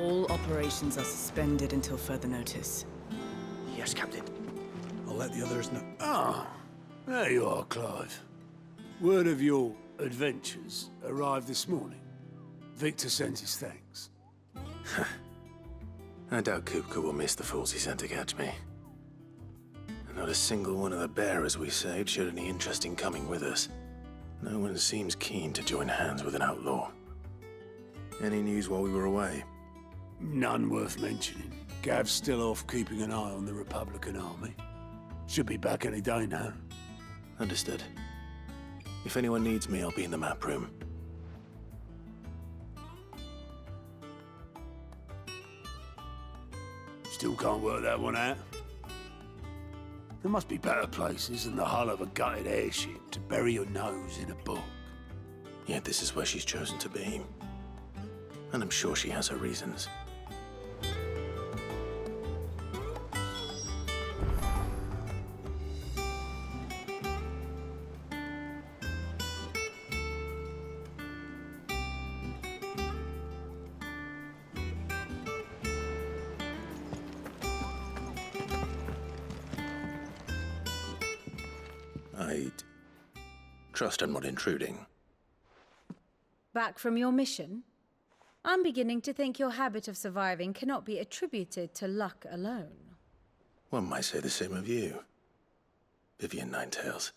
All operations are suspended until further notice. Yes, Captain. I'll let the others know. Ah, there you are, Clive. Word of your adventures arrived this morning. Victor sends his thanks. I doubt Kupka will miss the fools he sent to catch me. And not a single one of the bearers we saved showed any interest in coming with us. No one seems keen to join hands with an outlaw. Any news while we were away? None worth mentioning. Gav's still off keeping an eye on the Republican army. Should be back any day now. Understood. If anyone needs me, I'll be in the map room. Still can't work that one out. There must be better places than the hull of a gutted airship to bury your nose in a book. Yet this is where she's chosen to be. And I'm sure she has her reasons. I trust I'm not intruding. Back from your mission? I'm beginning to think your habit of surviving cannot be attributed to luck alone. One might say the same of you, Vivian Ninetails.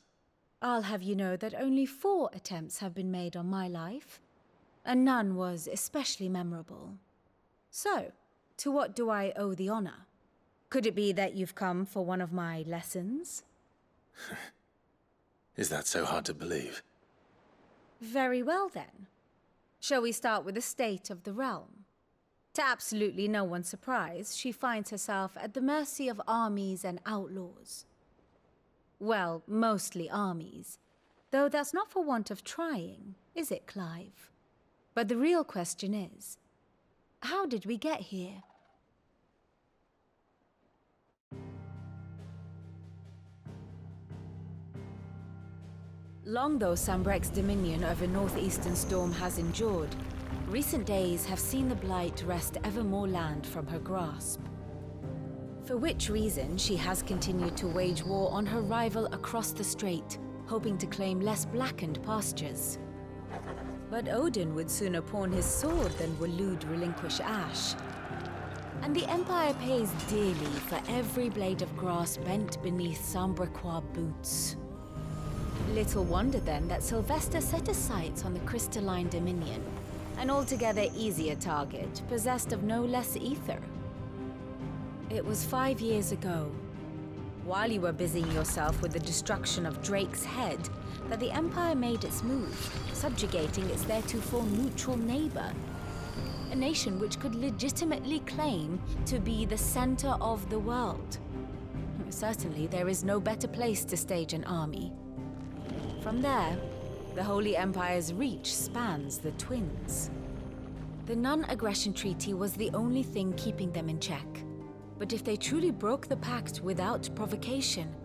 I'll have you know that only 4 attempts have been made on my life, and none was especially memorable. So, to what do I owe the honor? Could it be that you've come for one of my lessons? Is that so hard to believe? Very well then. Shall we start with the state of the realm? To absolutely no one's surprise, she finds herself at the mercy of armies and outlaws. Well, mostly armies. Though that's not for want of trying, is it, Clive? But the real question is, how did we get here? Long though Sambrek's dominion over northeastern Storm has endured, recent days have seen the Blight wrest ever more land from her grasp. For which reason she has continued to wage war on her rival across the strait, hoping to claim less blackened pastures. But Odin would sooner pawn his sword than Waloed relinquish Ash. And the Empire pays dearly for every blade of grass bent beneath Sambrequois boots. Little wonder then that Sylvester set his sights on the crystalline dominion, an altogether easier target, possessed of no less ether. It was 5 years ago, while you were busying yourself with the destruction of Drake's head, that the Empire made its move, subjugating its theretofore neutral neighbor. A nation which could legitimately claim to be the center of the world. Certainly, there is no better place to stage an army. From there, the Holy Empire's reach spans the Twins. The non-aggression treaty was the only thing keeping them in check. But if they truly broke the pact without provocation,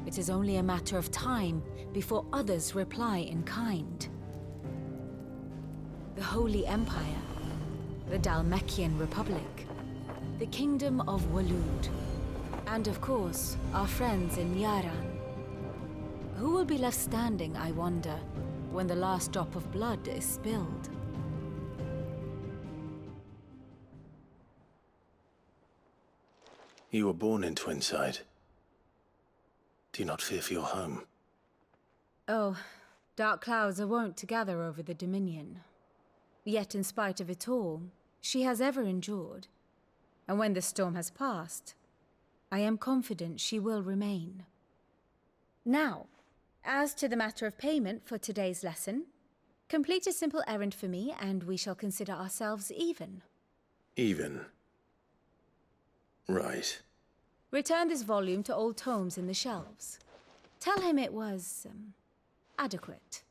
it is only a matter of time before others reply in kind. The Holy Empire, the Dhalmekian Republic, the Kingdom of Waloed, and of course, our friends in Yaran. Who will be left standing, I wonder, when the last drop of blood is spilled? You were born in Twinside. Do you not fear for your home? Oh, dark clouds are wont to gather over the Dominion. Yet in spite of it all, she has ever endured. And when the storm has passed, I am confident she will remain. Now, as to the matter of payment for today's lesson, complete a simple errand for me and we shall consider ourselves even. Even? Right. Return this volume to old tomes in the shelves. Tell him it was, adequate.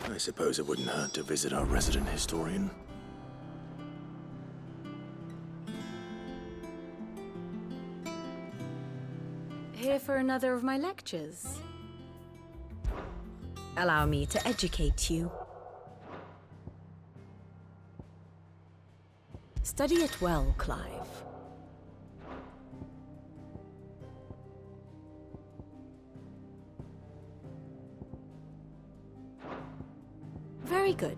I suppose it wouldn't hurt to visit our resident historian. Here for another of my lectures. Allow me to educate you. Study it well, Clive. Very good.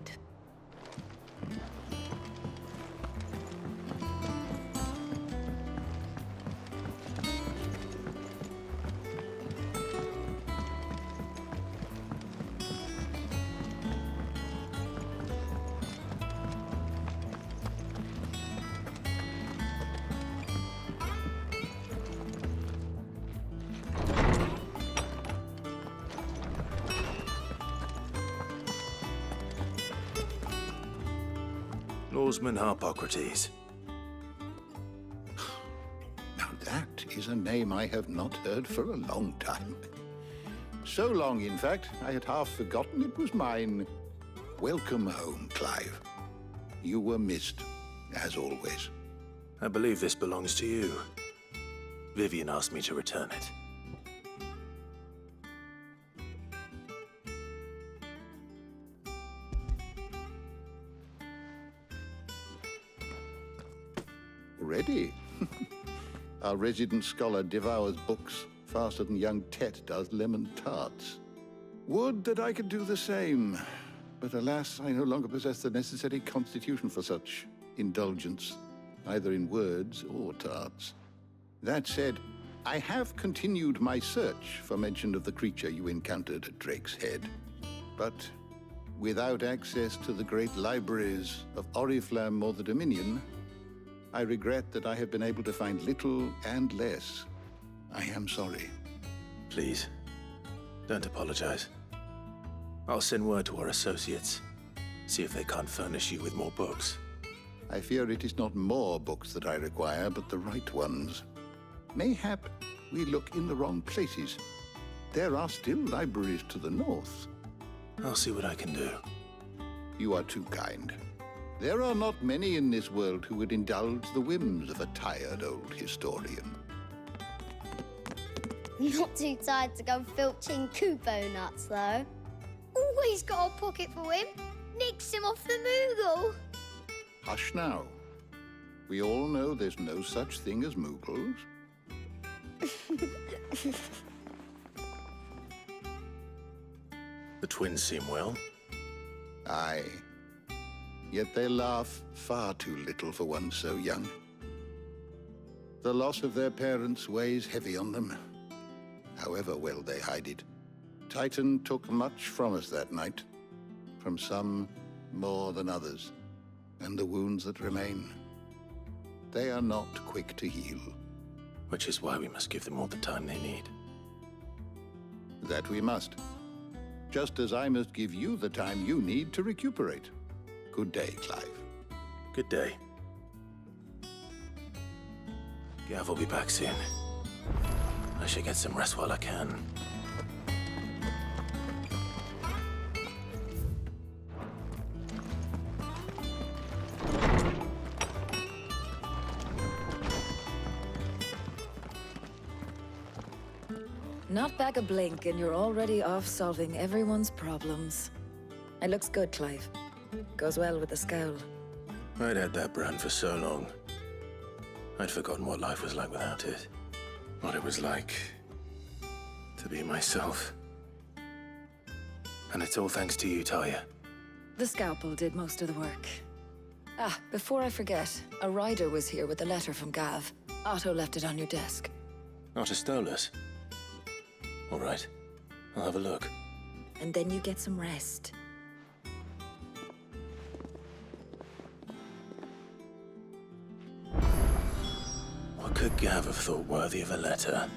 Lawsman Harpocrates. Now that is a name I have not heard for a long time. So long, in fact, I had half forgotten it was mine. Welcome home, Clive. You were missed, as always. I believe this belongs to you. Vivian asked me to return it. Ready? Our resident scholar devours books faster than young Tet does lemon tarts. Would that I could do the same. But alas, I no longer possess the necessary constitution for such indulgence, either in words or tarts. That said, I have continued my search for mention of the creature you encountered at Drake's Head. But without access to the great libraries of Oriflamme or the Dominion, I regret that I have been able to find little and less. I am sorry. Please, don't apologize. I'll send word to our associates. See if they can't furnish you with more books. I fear it is not more books that I require, but the right ones. Mayhap we look in the wrong places. There are still libraries to the north. I'll see what I can do. You are too kind. There are not many in this world who would indulge the whims of a tired old historian. Not too tired to go filching Kupo nuts, though. Always got a pocket for him. Nicks him off the Moogle. Hush now. We all know there's no such thing as Moogles. The twins seem well. Aye. Yet they laugh far too little for one so young. The loss of their parents weighs heavy on them, however well they hide it. Titan took much from us that night, from some more than others, and the wounds that remain, they are not quick to heal. Which is why we must give them all the time they need. That we must. Just as I must give you the time you need to recuperate. Good day, Clive. Good day. Gav will be back soon. I should get some rest while I can. Not back a blink and you're already off solving everyone's problems. It looks good, Clive. Goes well with the scowl. I'd had that brand for so long. I'd forgotten what life was like without it. What it was like to be myself. And it's all thanks to you, Talia. The scalpel did most of the work. Ah, before I forget, a rider was here with a letter from Gav. Otto left it on your desk. Not a Stolas. All right, I'll have a look. And then you get some rest. What could Gav have thought worthy of a letter?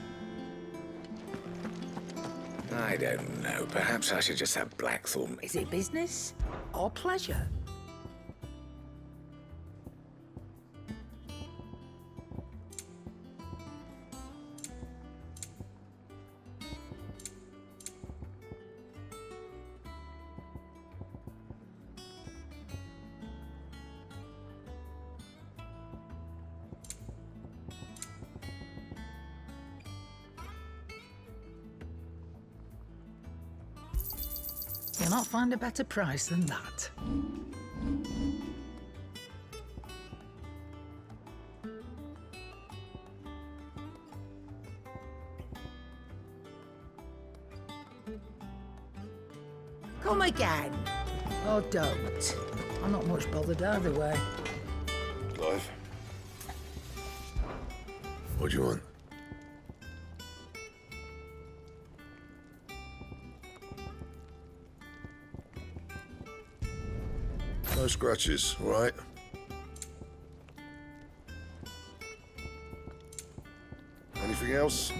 I don't know. Perhaps I should just have Blackthorn. Is it business or pleasure? You'll not find a better price than that. Come again. Oh, don't. I'm not much bothered either way. Clive? What do you want? No scratches, all right? Anything else?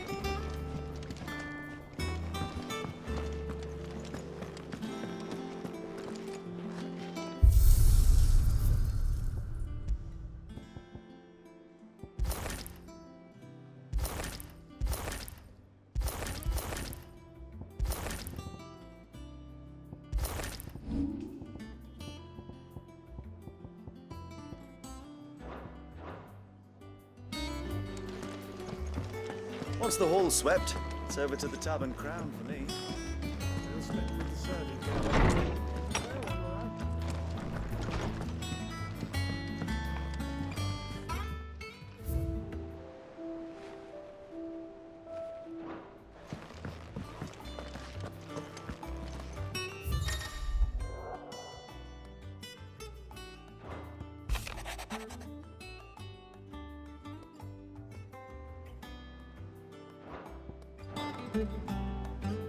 Once the hall's swept, it's over to the Tub and Crown for me.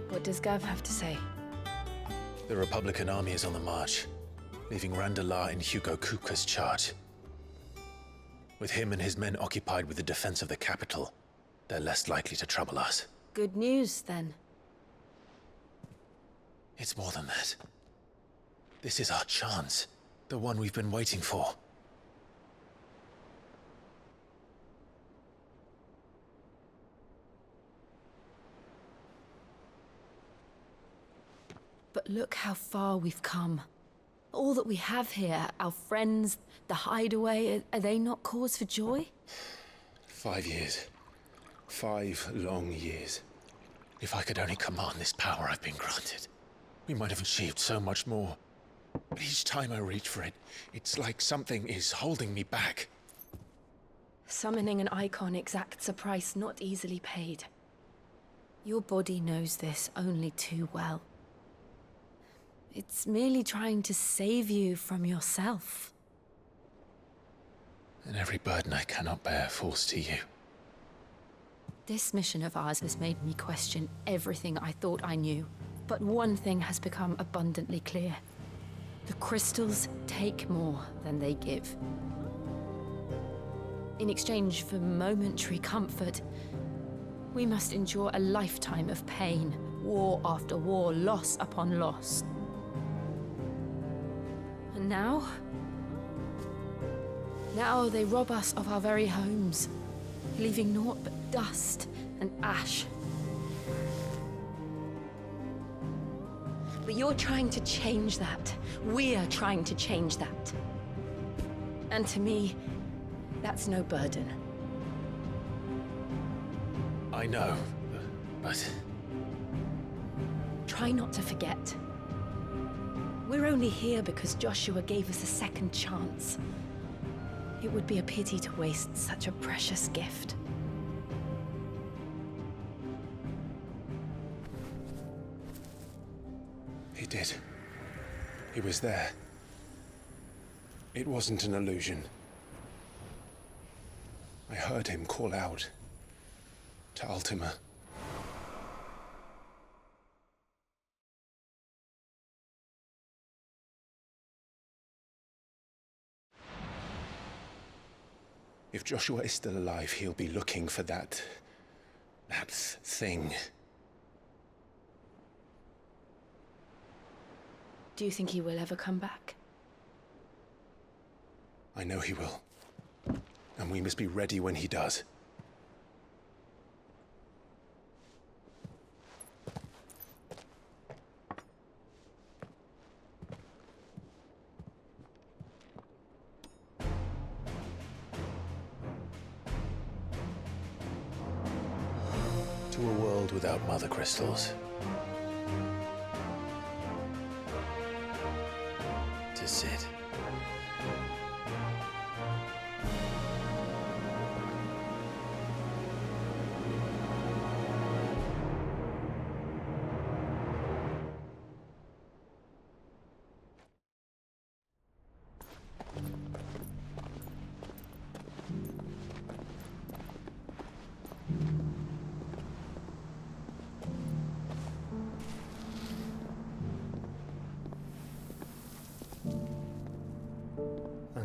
What does Gav have to say? The Republican army is on the march, leaving Randalar in Hugo Kupka's charge. With him and his men occupied with the defense of the capital, they're less likely to trouble us. Good news, then. It's more than that. This is our chance, the one we've been waiting for. But look how far we've come. All that we have here, our friends, the hideaway, are they not cause for joy? 5 years. 5 long years. If I could only command this power I've been granted, we might have achieved so much more. But each time I reach for it, it's like something is holding me back. Summoning an Eikon exacts a price not easily paid. Your body knows this only too well. It's merely trying to save you from yourself. And every burden I cannot bear falls to you. This mission of ours has made me question everything I thought I knew. But one thing has become abundantly clear. The crystals take more than they give. In exchange for momentary comfort, we must endure a lifetime of pain, war after war, loss upon loss. And now they rob us of our very homes, leaving naught but dust and ash. But you're trying to change that. We're trying to change that. And to me, that's no burden. I know, but... Try not to forget. We're only here because Joshua gave us a second chance. It would be a pity to waste such a precious gift. He did. He was there. It wasn't an illusion. I heard him call out to Ultima. If Joshua is still alive, he'll be looking for that thing. Do you think he will ever come back? I know he will. And we must be ready when he does. To a world without mother crystals. To sit.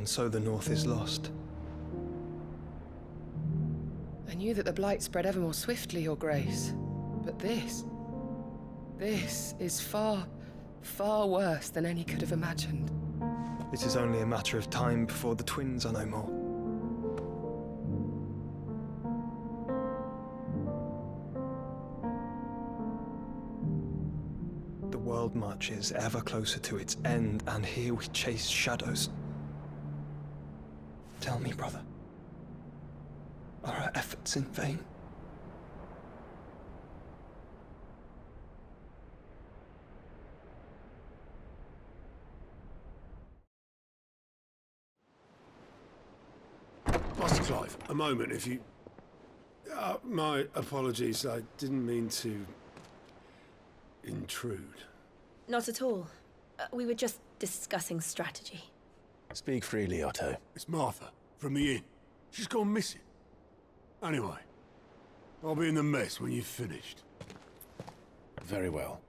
And so the North is lost. I knew that the Blight spread ever more swiftly, Your Grace. But this is far, far worse than any could have imagined. It is only a matter of time before the twins are no more. The world marches ever closer to its end, and here we chase shadows. Tell me, brother, are our efforts in vain? Master Clive, a moment, if you... my apologies, I didn't mean to... intrude. Not at all. We were just discussing strategy. Speak freely, Otto. It's Martha, from the inn. She's gone missing. Anyway, I'll be in the mess when you've finished. Very well.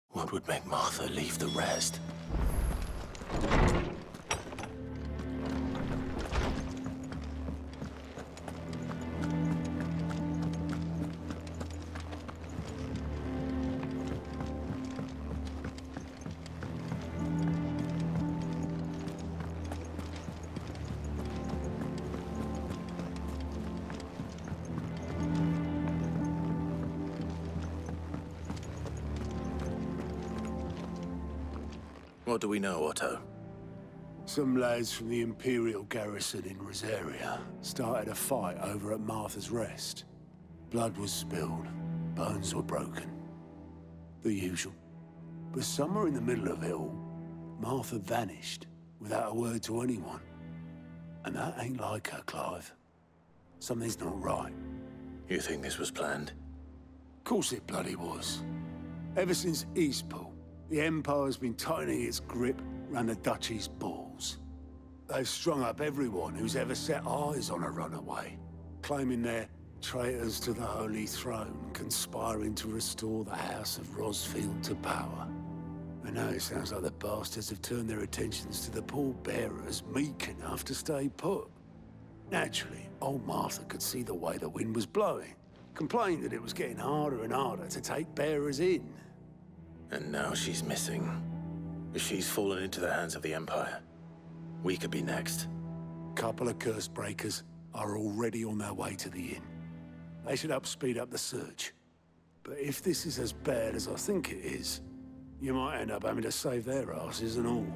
What would make Martha leave the rest? What do we know, Otto? Some lads from the Imperial garrison in Rosaria started a fight over at Martha's Rest. Blood was spilled, bones were broken. The usual. But somewhere in the middle of it all, Martha vanished without a word to anyone. And that ain't like her, Clive. Something's not right. You think this was planned? Of course it bloody was. Ever since Eastpool, the Empire's been tightening its grip round the Duchy's balls. They've strung up everyone who's ever set eyes on a runaway, claiming they're traitors to the Holy Throne, conspiring to restore the House of Rosfield to power. And now it sounds like the bastards have turned their attentions to the pallbearers meek enough to stay put. Naturally, old Martha could see the way the wind was blowing, complained that it was getting harder and harder to take bearers in. And now she's missing. If she's fallen into the hands of the Empire, we could be next. Couple of curse breakers are already on their way to the inn. They should help speed up the search. But if this is as bad as I think it is, you might end up having to save their asses and all.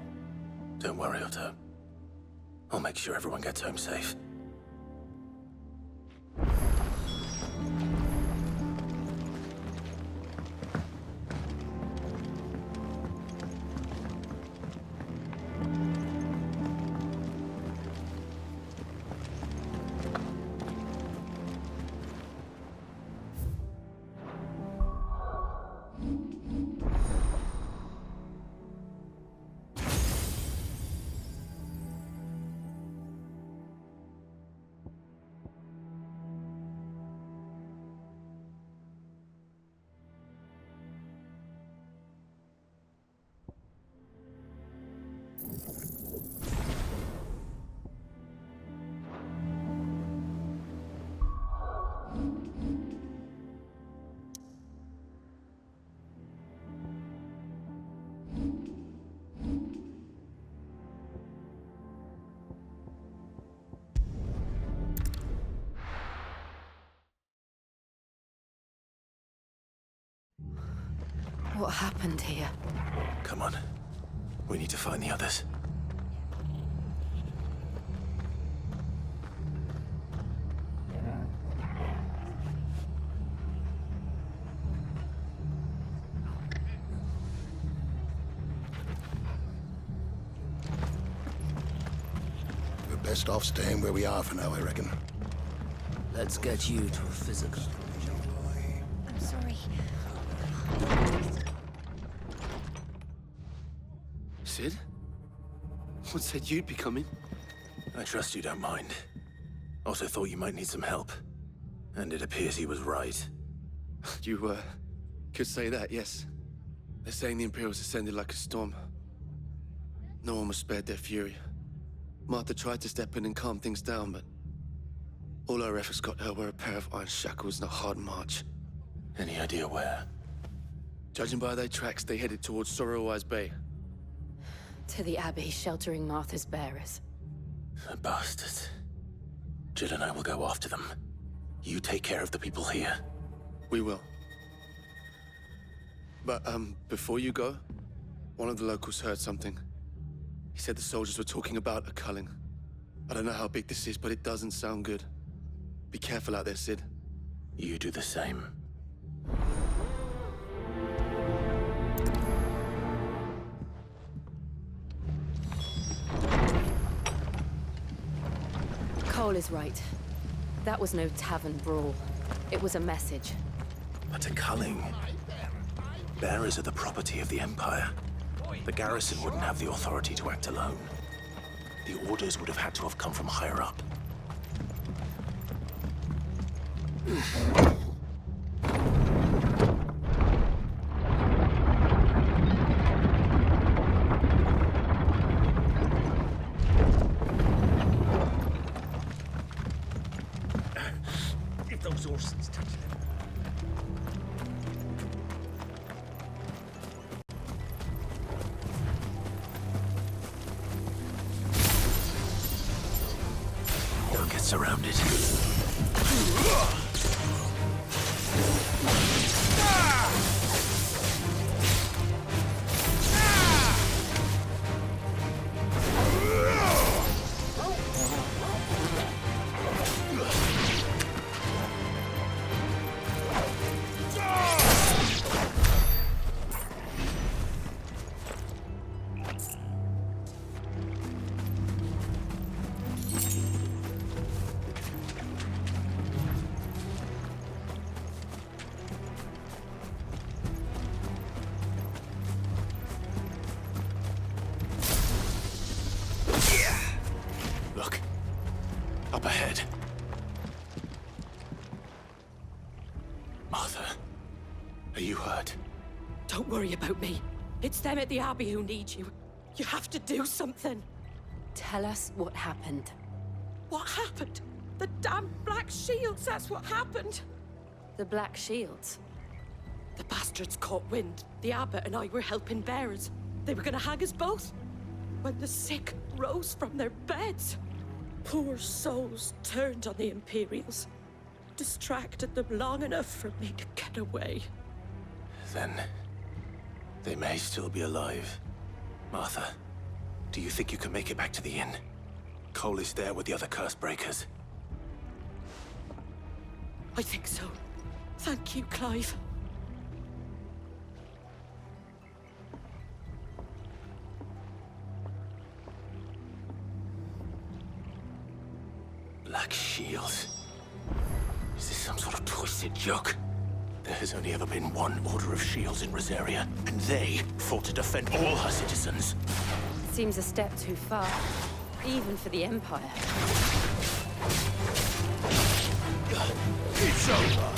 Don't worry, Otto. I'll make sure everyone gets home safe. What happened here? Come on. We need to find the others. We're best off staying where we are for now, I reckon. Let's get you to a physical. I'm sorry. Sid? What said you'd be coming? I trust you don't mind. Also thought you might need some help. And it appears he was right. You, could say that, yes. They're saying the Imperials ascended like a storm. No one was spared their fury. Martha tried to step in and calm things down, but all her efforts got her were a pair of iron shackles and a hard march. Any idea where? Judging by their tracks, they headed towards Sorrowwise Bay. To the Abbey, sheltering Martha's bearers. The bastards. Jill and I will go after them. You take care of the people here. We will. But, before you go, one of the locals heard something. He said the soldiers were talking about a culling. I don't know how big this is, but it doesn't sound good. Be careful out there, Sid. You do the same. Cole is right. That was no tavern brawl. It was a message. But a culling. Bearers are the property of the Empire. The garrison wouldn't have the authority to act alone. The orders would have had to have come from higher up. If those Orsons touch them. Don't get surrounded. Look. Up ahead. Martha, are you hurt? Don't worry about me. It's them at the Abbey who need you. You have to do something. Tell us what happened. What happened? The damn Black Shields, that's what happened. The Black Shields? The bastards caught wind. The abbot and I were helping bearers. They were gonna hang us both. When the sick rose from their beds, poor souls turned on the Imperials. Distracted them long enough for me to get away. Then they may still be alive. Martha, do you think you can make it back to the inn? Cole is there with the other curse breakers. I think so. Thank you, Clive. Black Shields. Is this some sort of twisted joke? There has only ever been one Order of Shields in Rosaria, and they fought to defend all her citizens. Seems a step too far, even for the Empire. It's over.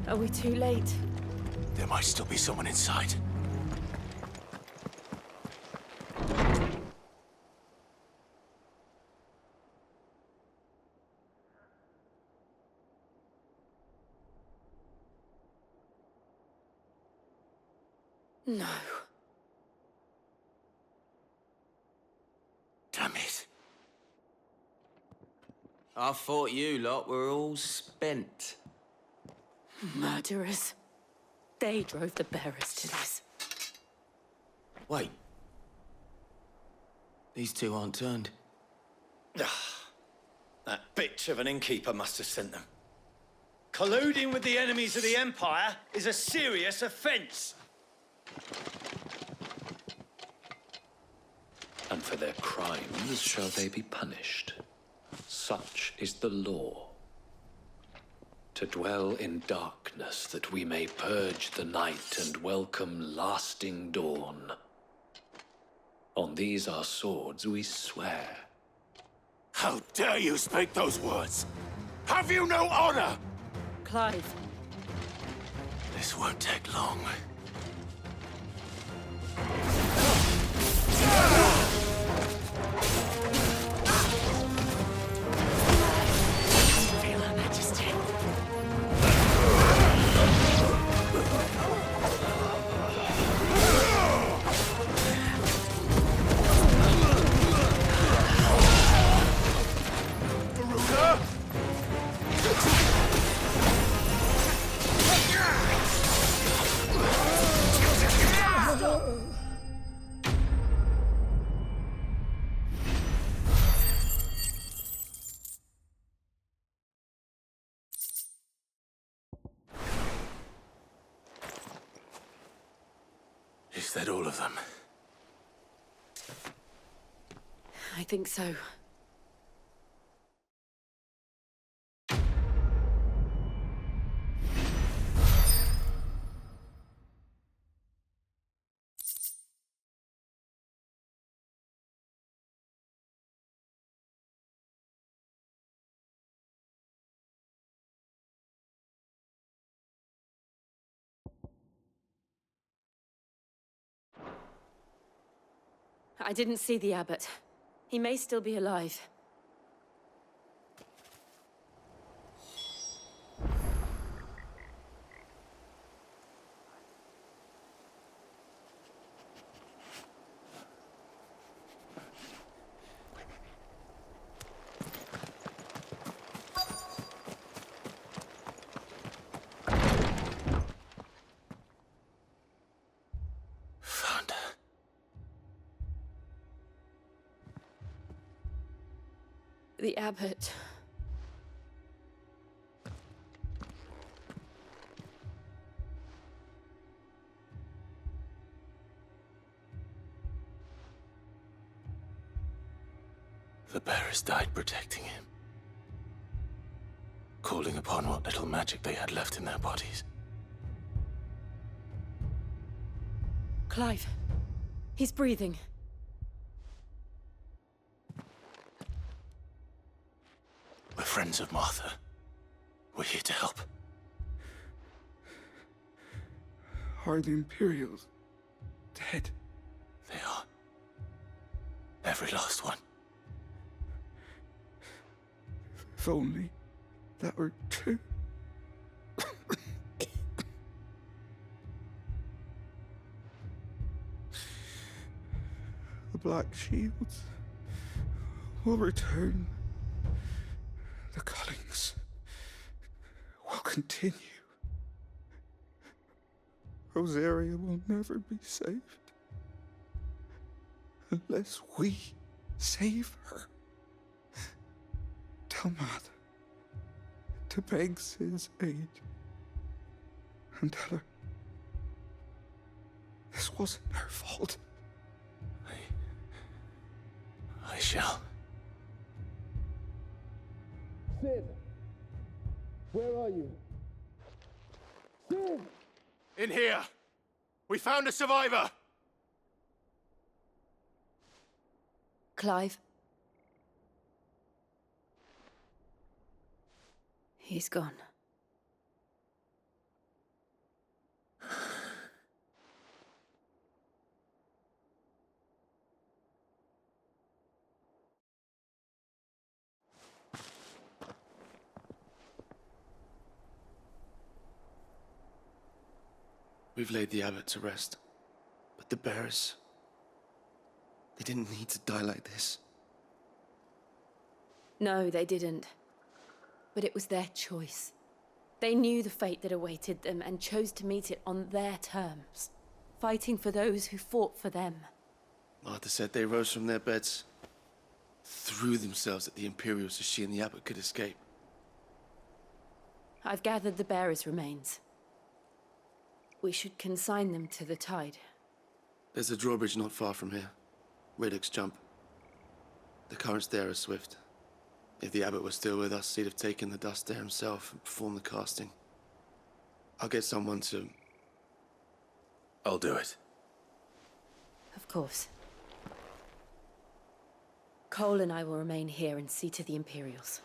Are we too late? There might still be someone inside. No. Damn it. I thought you lot were all spent. Murderers. They drove the bearers to this. Wait. These two aren't turned. That bitch of an innkeeper must have sent them. Colluding with the enemies of the Empire is a serious offense. And for their crimes shall they be punished. Such is the law. To dwell in darkness that we may purge the night and welcome lasting dawn. On these our swords we swear. How dare you speak those words? Have you no honor? Clive. This won't take long. Feel Her Majesty. Is that all of them? I think so. I didn't see the abbot. He may still be alive. The abbot. The bearers died protecting him. Calling upon what little magic they had left in their bodies. Clive. He's breathing. We're friends of Martha. We're here to help. Are the Imperials dead? They are. Every last one. If only that were true. The Black Shields will return. The cullings will continue. Rosaria will never be saved unless we save her. Tell Mother to beg Sid's aid and tell her this wasn't her fault. I shall. Sid! Where are you? Sid! In here! We found a survivor! Clive. He's gone. We've laid the abbot to rest. But the bearers... they didn't need to die like this. No, they didn't. But it was their choice. They knew the fate that awaited them and chose to meet it on their terms, fighting for those who fought for them. Martha said they rose from their beds, threw themselves at the Imperials so she and the abbot could escape. I've gathered the bearers' remains. We should consign them to the tide. There's a drawbridge not far from here. Riddick's Jump. The currents there are swift. If the abbot was still with us, he'd have taken the dust there himself and performed the casting. I'll get someone to... I'll do it. Of course. Cole and I will remain here and see to the Imperials.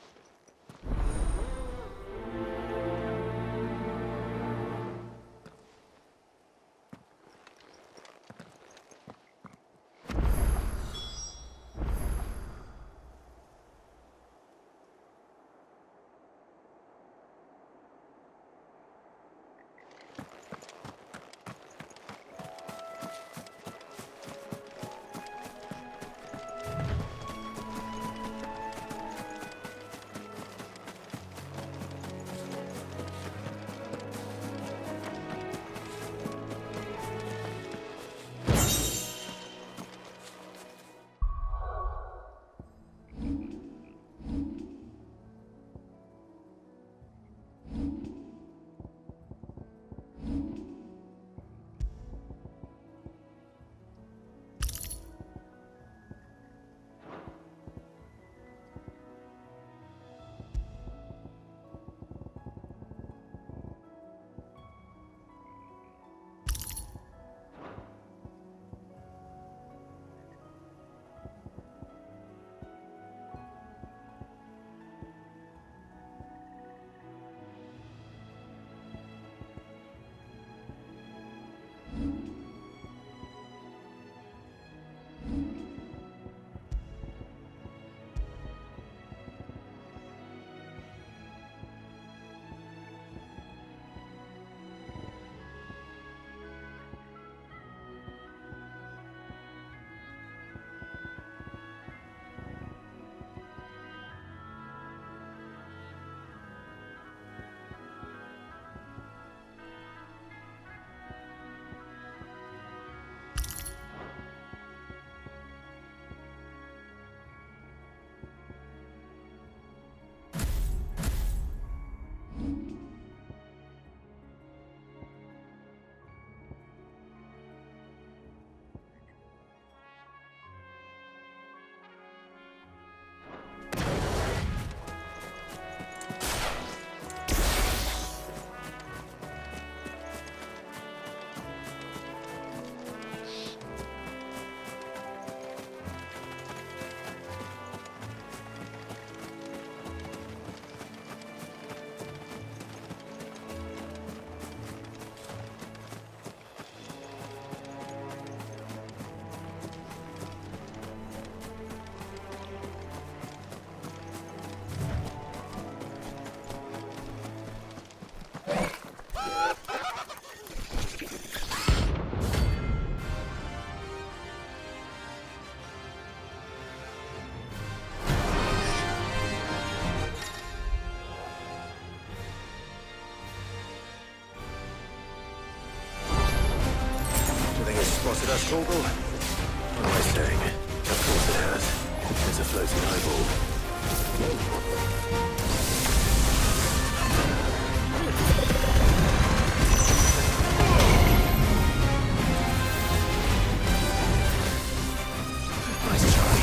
Spotted us, Corporal? What am I saying? Of course it has. It's a floating eyeball. Nice try.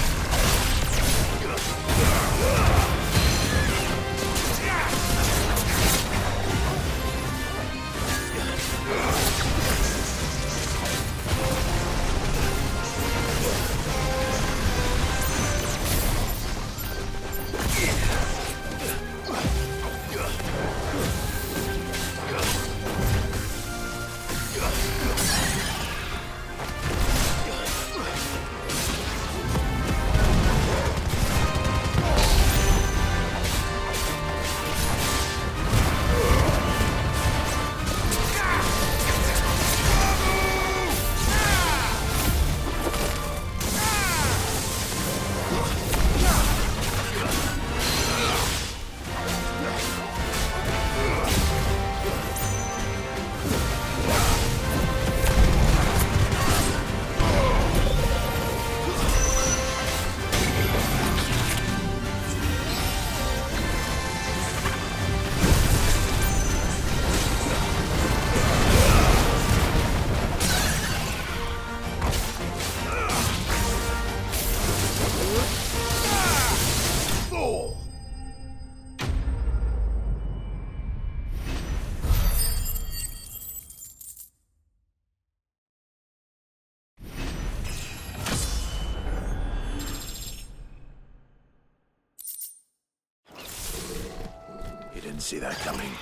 Didn't see that coming.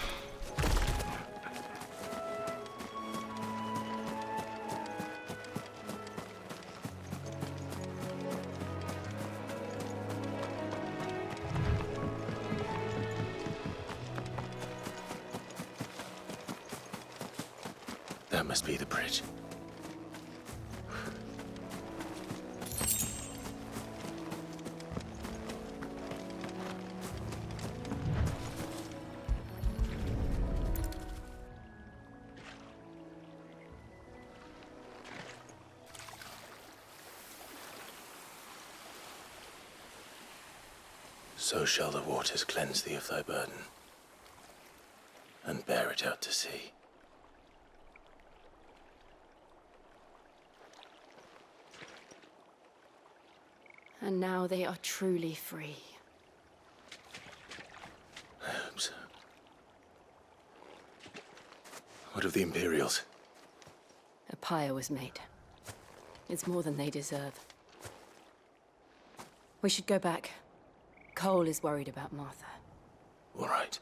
That must be the bridge. So shall the waters cleanse thee of thy burden, and bear it out to sea. And now they are truly free. I hope so. What of the Imperials? A pyre was made. It's more than they deserve. We should go back. Cole is worried about Martha. All right.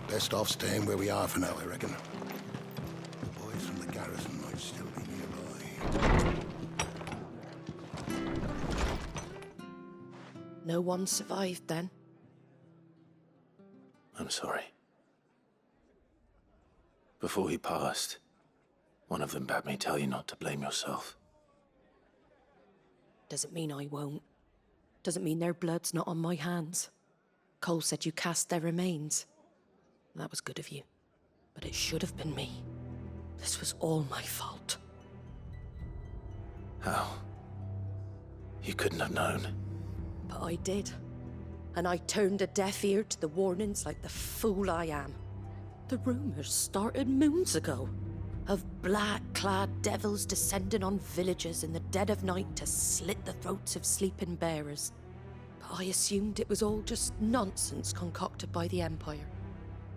Best off staying where we are for now, I reckon. The boys from the garrison might still be nearby. No one survived then? I'm sorry. Before he passed, one of them bade me tell you not to blame yourself. Doesn't mean I won't. Doesn't mean their blood's not on my hands. Cole said you cast their remains. That was good of you. But it should have been me. This was all my fault. How? You couldn't have known. But I did. And I turned a deaf ear to the warnings like the fool I am. The rumors started moons ago. Of black-clad devils descending on villages in the dead of night to slit the throats of sleeping bearers. But I assumed it was all just nonsense concocted by the Empire.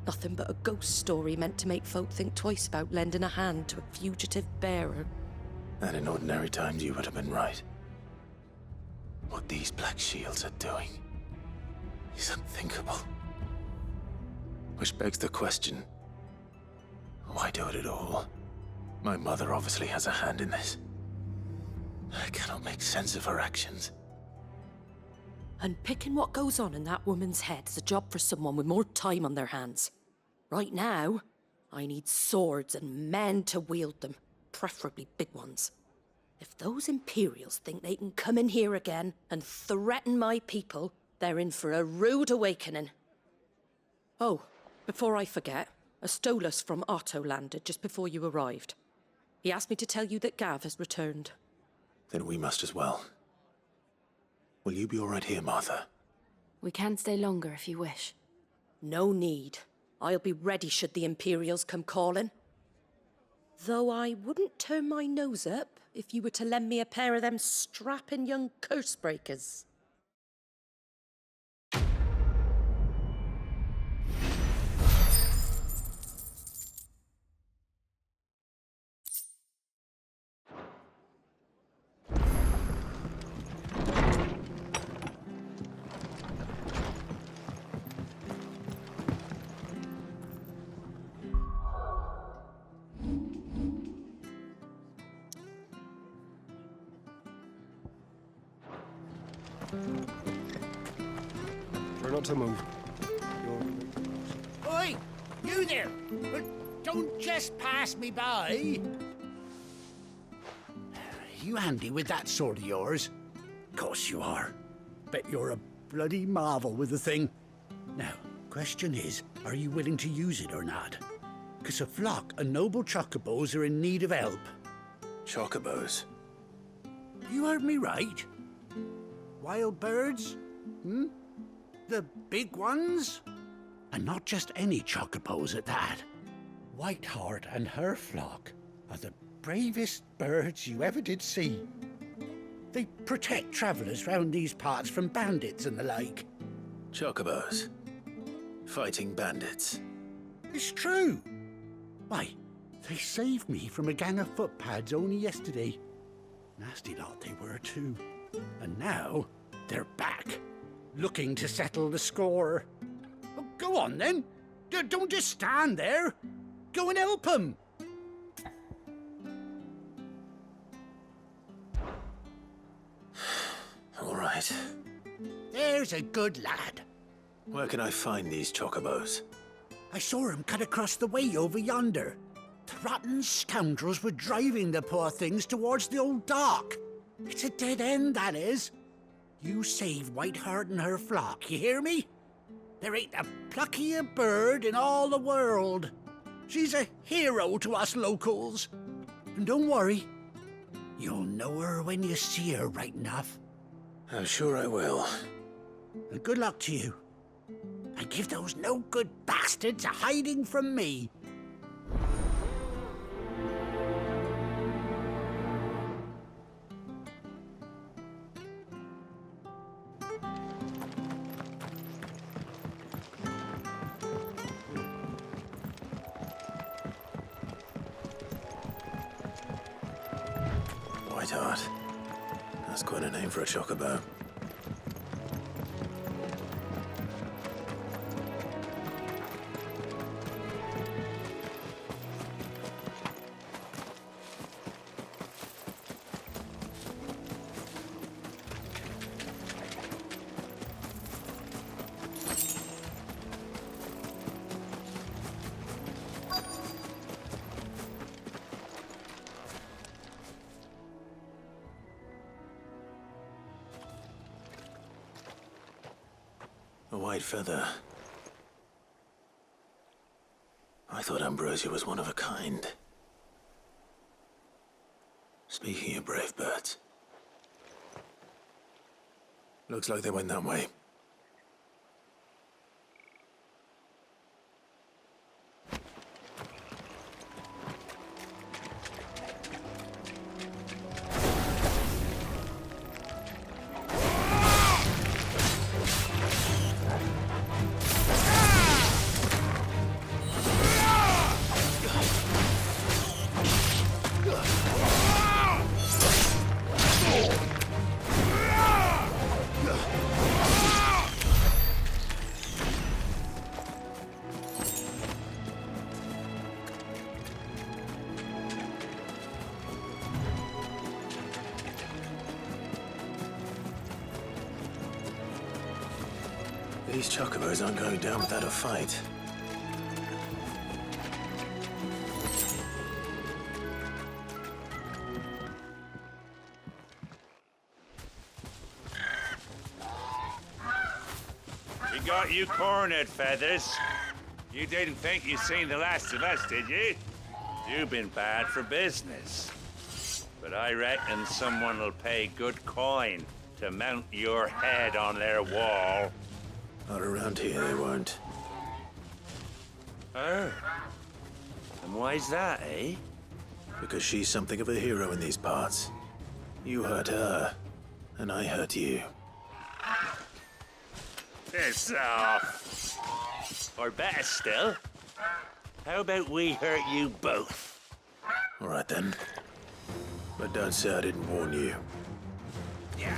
Nothing but a ghost story meant to make folk think twice about lending a hand to a fugitive bearer. And in ordinary times you would have been right. What these Black Shields are doing is unthinkable. Which begs the question, why do it at all? My mother obviously has a hand in this. I cannot make sense of her actions. And picking what goes on in that woman's head is a job for someone with more time on their hands. Right now, I need swords and men to wield them, preferably big ones. If those Imperials think they can come in here again and threaten my people, they're in for a rude awakening. Oh, before I forget, a Stolas from Otto landed just before you arrived. He asked me to tell you that Gav has returned. Then we must as well. Will you be all right here, Martha? We can stay longer if you wish. No need. I'll be ready should the Imperials come calling. Though I wouldn't turn my nose up if you were to lend me a pair of them strapping young curse breakers. Try not to move. Oi! You there! Don't just pass me by! You handy with that sword of yours? Course you are. Bet you're a bloody marvel with the thing. Now, question is, are you willing to use it or not? 'Cause a flock of noble Chocobos are in need of help. Chocobos? You heard me right. Wild birds? The big ones? And not just any Chocobos at that. Whiteheart and her flock are the bravest birds you ever did see. They protect travellers round these parts from bandits and the like. Chocobos? Fighting bandits? It's true. Why, they saved me from a gang of footpads only yesterday. Nasty lot they were too. And now they're back, looking to settle the score. Oh, go on then. Don't just stand there. Go and help them. All right. There's a good lad. Where can I find these Chocobos? I saw him cut across the way over yonder. The rotten scoundrels were driving the poor things towards the old dock. It's a dead end, that is. You save Whiteheart and her flock, you hear me? There ain't a pluckier bird in all the world. She's a hero to us locals. And don't worry, you'll know her when you see her right enough. I'm sure I will. And good luck to you. And give those no-good bastards a hiding from me. Whiteheart. That's quite a name for a Chocobo. white feather. I thought Ambrosia was one of a kind. Speaking of brave birds, looks like they went that way. These Chocobos aren't going down without a fight. We got you cornered, Feathers. You didn't think you'd seen the last of us, did you? You've been bad for business. But I reckon someone will pay good coin to mount your head on their wall. Not around here, they won't. Oh. And why's that, eh? Because she's something of a hero in these parts. You hurt her, and I hurt you. Piss off. Or better still, how about we hurt you both? All right then. But don't say I didn't warn you. Yeah.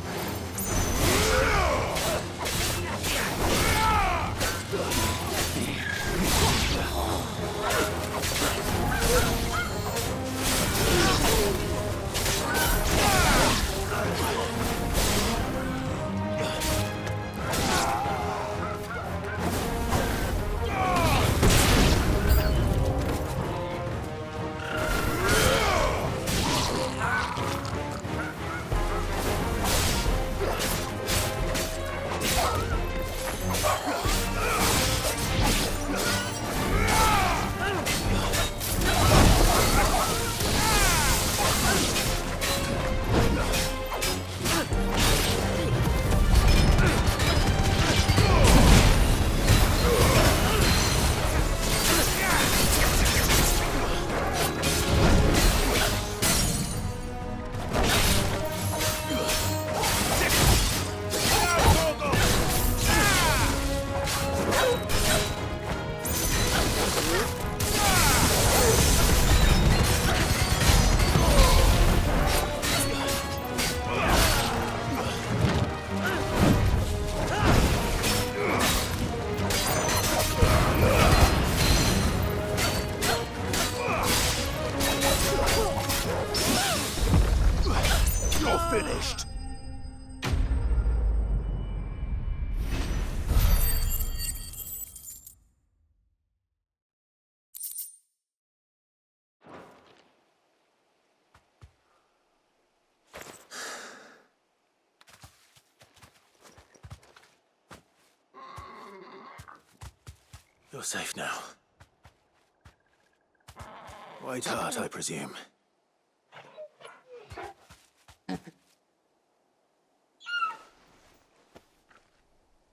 Finished. You're safe now. White heart, I presume.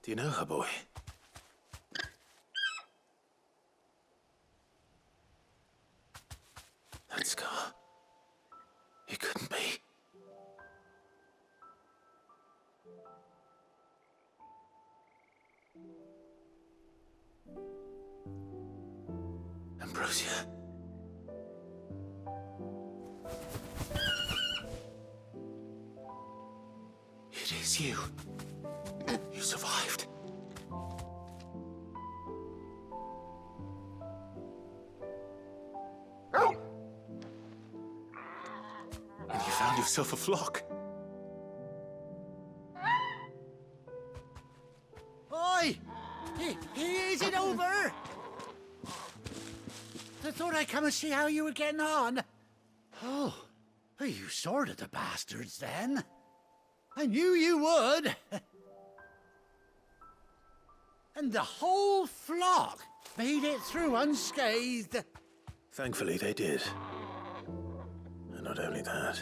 Do you know her, boy? That scar. It couldn't be. Ambrosia. It is you. You survived. And you found yourself a flock. Oi! Is it over? I thought I'd come and see how you were getting on. Oh, you sorted the bastards then. I knew you would. And the whole flock made it through unscathed. Thankfully, they did. And not only that.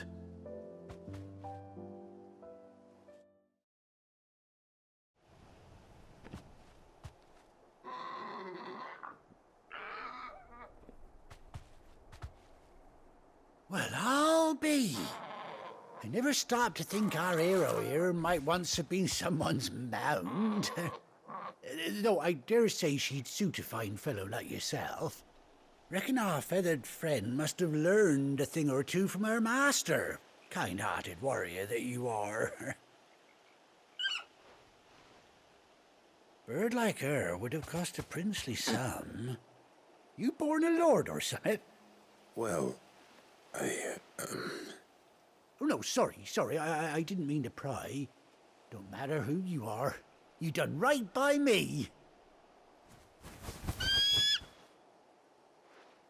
Well, I'll be. I never stopped to think our hero here might once have been someone's mount. Though I dare say she'd suit a fine fellow like yourself. Reckon our feathered friend must have learned a thing or two from her master. Kind-hearted warrior that you are. Bird like her would have cost a princely sum. You born a lord or something? Well, Oh, no, sorry. I didn't mean to pry. Don't matter who you are. You done right by me.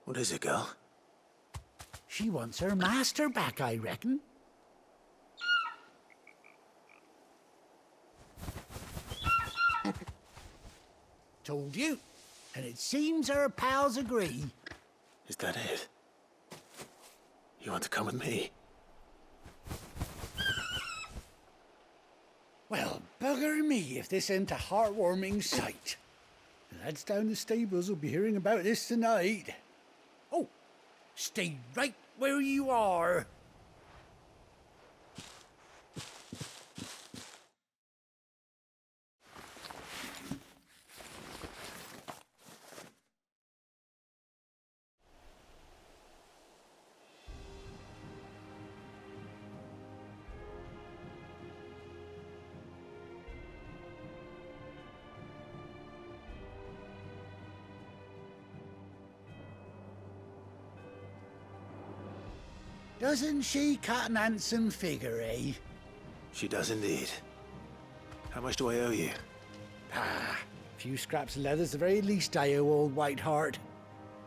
What is it, girl? She wants her master back, I reckon. Told you. And it seems her pals agree. Is that it? You want to come with me? Well, bugger me if this ain't a heartwarming sight. The lads down the stables will be hearing about this tonight. Oh, stay right where you are. Doesn't she cut an handsome figure, eh? She does indeed. How much do I owe you? Ah, a few scraps of leather's the very least I owe old Whiteheart.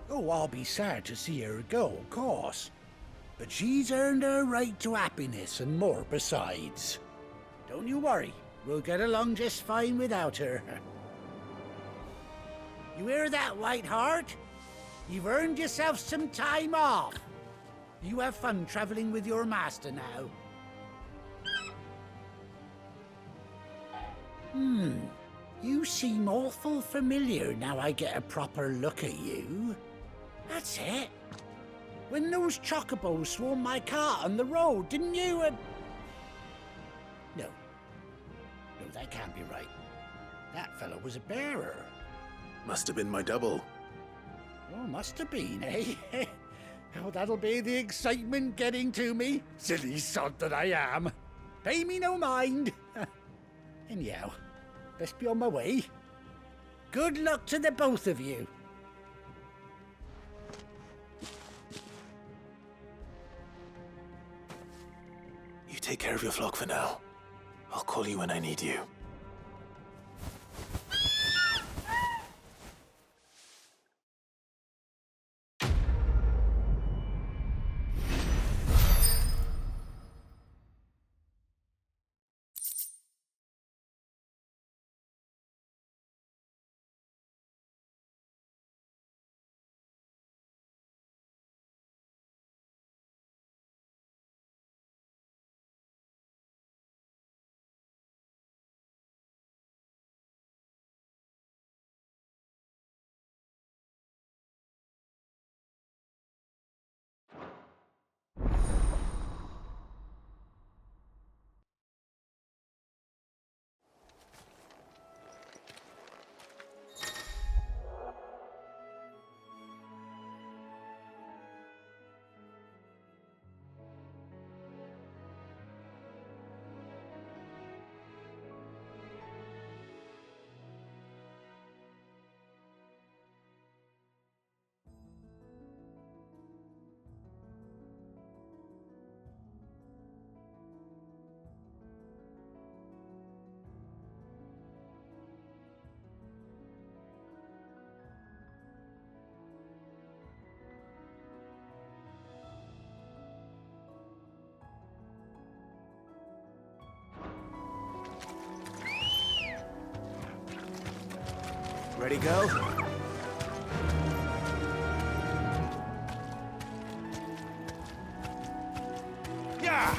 Oh, I'll be sad to see her go, of course. But she's earned her right to happiness and more besides. Don't you worry, we'll get along just fine without her. You hear that, Whiteheart? You've earned yourself some time off. You have fun traveling with your master now. You seem awful familiar now I get a proper look at you. That's it. When those Chocobos swarmed my cart on the road, didn't you? No, that can't be right. That fellow was a bearer. Must have been my double. Oh, must have been, eh? Oh, that'll be the excitement getting to me. Silly sod that I am. Pay me no mind. Anyhow, best be on my way. Good luck to the both of you. You take care of your flock for now. I'll call you when I need you. Ready, go? Yeah!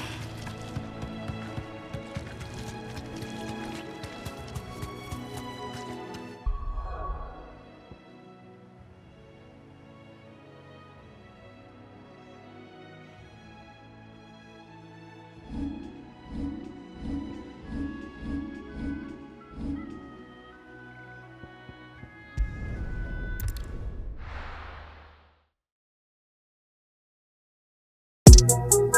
You